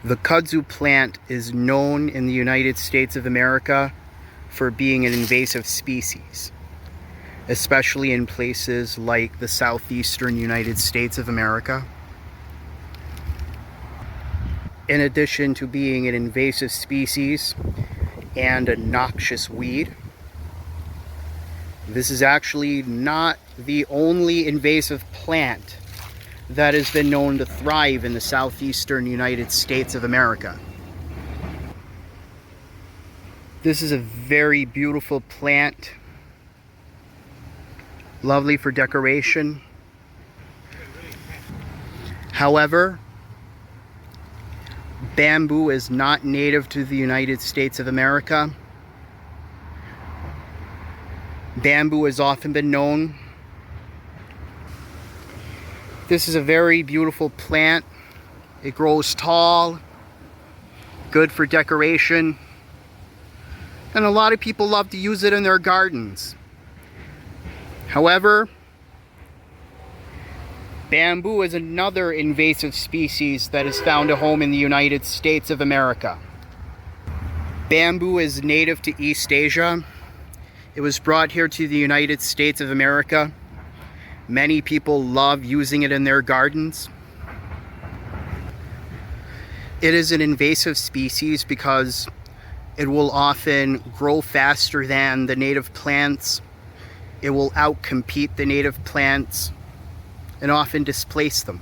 The kudzu plant is known in the United States of America for being an invasive species, especially in places like the southeastern United States of America. In addition to being an invasive species and a noxious weed, this is actually not the only invasive plant that has been known to thrive in the southeastern United States of America. This is a very beautiful plant, lovely for decoration. However, bamboo is not native to the United States of America. Bamboo has often been known. This is a very beautiful plant. It grows tall, good for decoration, and a lot of people love to use it in their gardens. However, bamboo is another invasive species that has found a home in the United States of America. Bamboo is native to East Asia. It was brought here to the United States of America. Many people love using it in their gardens. It is an invasive species because it will often grow faster than the native plants. It will outcompete the native plants and often displace them.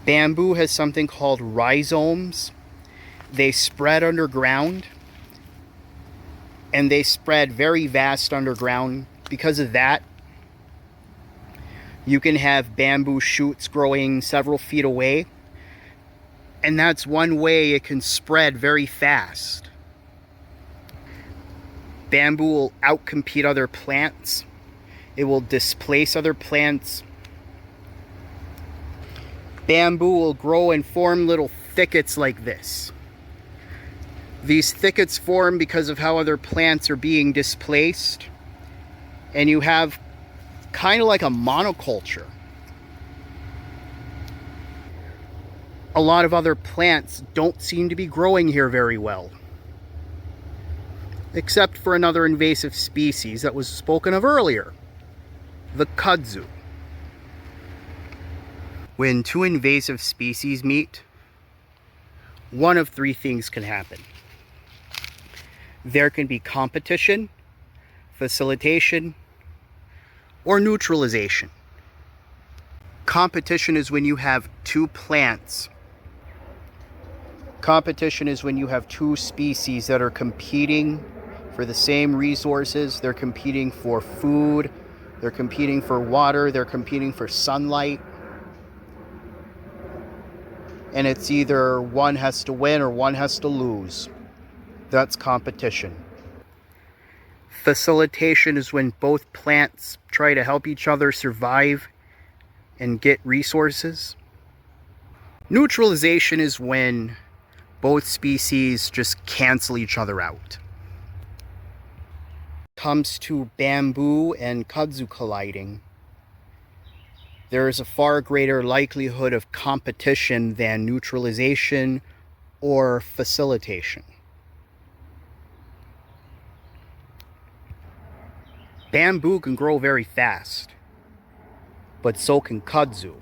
Bamboo has something called rhizomes. They spread underground, and they spread very vast underground. Because of that, you can have bamboo shoots growing several feet away, and that's one way it can spread very fast. Bamboo will outcompete other plants. It will displace other plants. Bamboo will grow and form little thickets like this. These thickets form because of how other plants are being displaced, and you have kind of like a monoculture. A lot of other plants don't seem to be growing here very well, except for another invasive species that was spoken of earlier, the kudzu. When two invasive species meet, one of three things can happen. There can be competition, facilitation, or neutralization. Competition is when you have two plants. Competition is when you have two species that are competing for the same resources. They're competing for food, they're competing for water, they're competing for sunlight. And it's either one has to win or one has to lose. That's competition. Facilitation is when both plants try to help each other survive and get resources. Neutralization is when both species just cancel each other out. Comes to bamboo and kudzu colliding, there is a far greater likelihood of competition than neutralization or facilitation. Bamboo can grow very fast, but so can kudzu.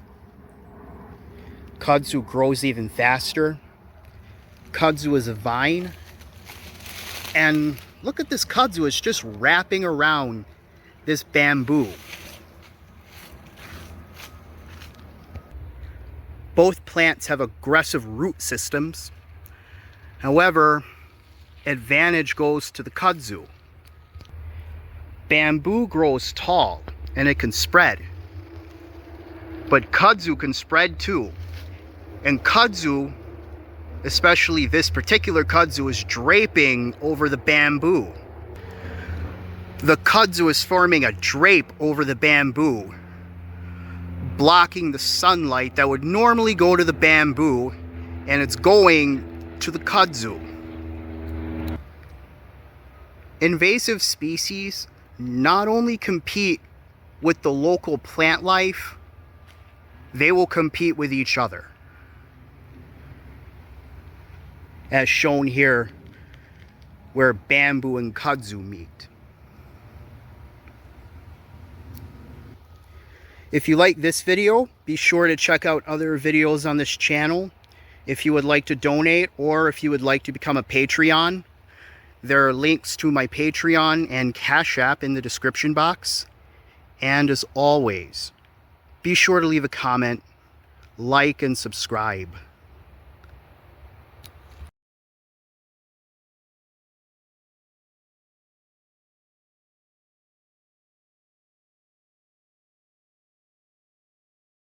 Kudzu grows even faster. Kudzu is a vine, and look at this kudzu, it's just wrapping around this bamboo. Both plants have aggressive root systems. However, advantage goes to the kudzu. Bamboo grows tall and it can spread, but kudzu can spread too. And kudzu, especially this particular kudzu, is draping over the bamboo. The kudzu is forming a drape over the bamboo, blocking the sunlight that would normally go to the bamboo, and it's going to the kudzu. Invasive species not only compete with the local plant life, they will compete with each other. as shown here, where bamboo and kudzu meet. If you like this video, be sure to check out other videos on this channel. If you would like to donate, or if you would like to become a Patreon, there are links to my Patreon and Cash App in the description box. And as always, be sure to leave a comment, like, and subscribe.